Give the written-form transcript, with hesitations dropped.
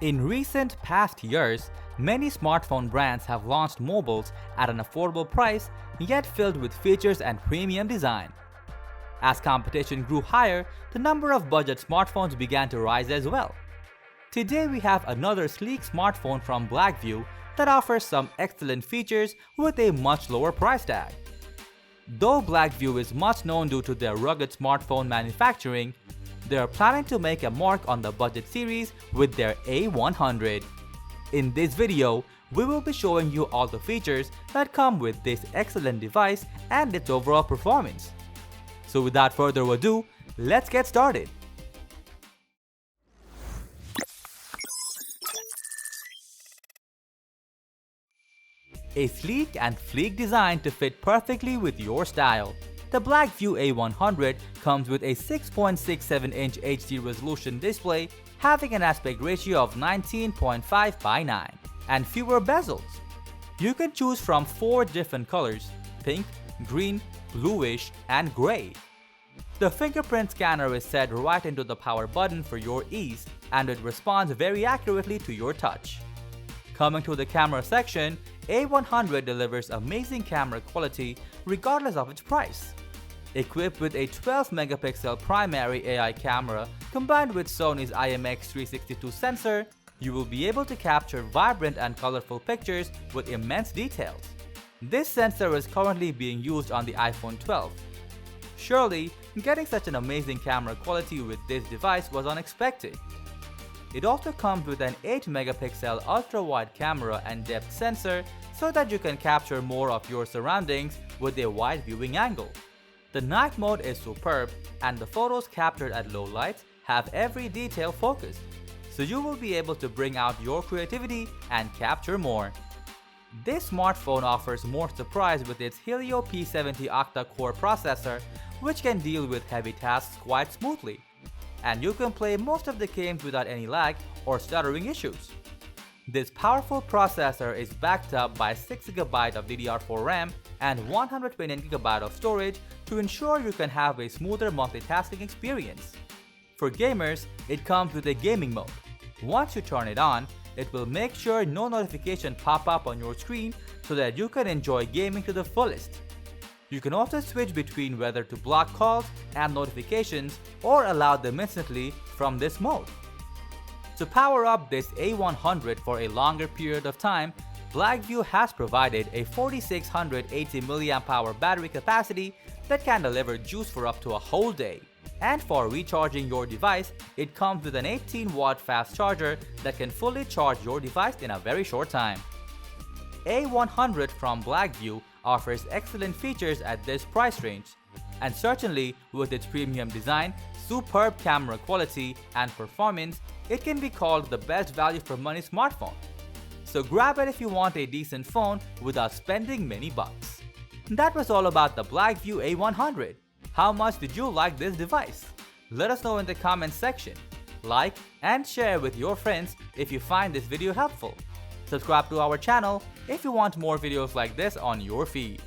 In recent past years, many smartphone brands have launched mobiles at an affordable price yet filled with features and premium design. As competition grew higher, the number of budget smartphones began to rise as well. Today we have another sleek smartphone from Blackview that offers some excellent features with a much lower price tag. Though Blackview is much known due to their rugged smartphone manufacturing, they are planning to make a mark on the budget series with their A100. In this video, we will be showing you all the features that come with this excellent device and its overall performance. So without further ado, let's get started. A sleek and sleek design to fit perfectly with your style. The Blackview A100 comes with a 6.67-inch HD resolution display having an aspect ratio of 19.5 by 9 and fewer bezels. You can choose from 4 different colors: pink, green, bluish, and gray. The fingerprint scanner is set right into the power button for your ease, and it responds very accurately to your touch. Coming to the camera section, A100 delivers amazing camera quality regardless of its price. Equipped with a 12-megapixel primary AI camera combined with Sony's IMX362 sensor, you will be able to capture vibrant and colorful pictures with immense details. This sensor is currently being used on the iPhone 12. Surely, getting such an amazing camera quality with this device was unexpected. It also comes with an 8-megapixel ultra-wide camera and depth sensor so that you can capture more of your surroundings with a wide viewing angle. The night mode is superb, and the photos captured at low lights have every detail focused, so you will be able to bring out your creativity and capture more. This smartphone offers more surprise with its Helio P70 octa-core processor, which can deal with heavy tasks quite smoothly, and you can play most of the games without any lag or stuttering issues. This powerful processor is backed up by 6GB of DDR4 RAM and 128GB of storage to ensure you can have a smoother multitasking experience. For gamers, it comes with a gaming mode. Once you turn it on, it will make sure no notification pop up on your screen so that you can enjoy gaming to the fullest. You can also switch between whether to block calls and notifications or allow them instantly from this mode. To power up this A100 for a longer period of time, Blackview has provided a 4680 mAh battery capacity that can deliver juice for up to a whole day. And for recharging your device, it comes with an 18-watt fast charger that can fully charge your device in a very short time. A100 from Blackview offers excellent features at this price range, and certainly with its premium design, superb camera quality, and performance, it can be called the best value for money smartphone. So grab it if you want a decent phone without spending many bucks. That was all about the Blackview A100. How much did you like this device? Let us know in the comments section. Like and share with your friends if you find this video helpful. Subscribe to our channel if you want more videos like this on your feed.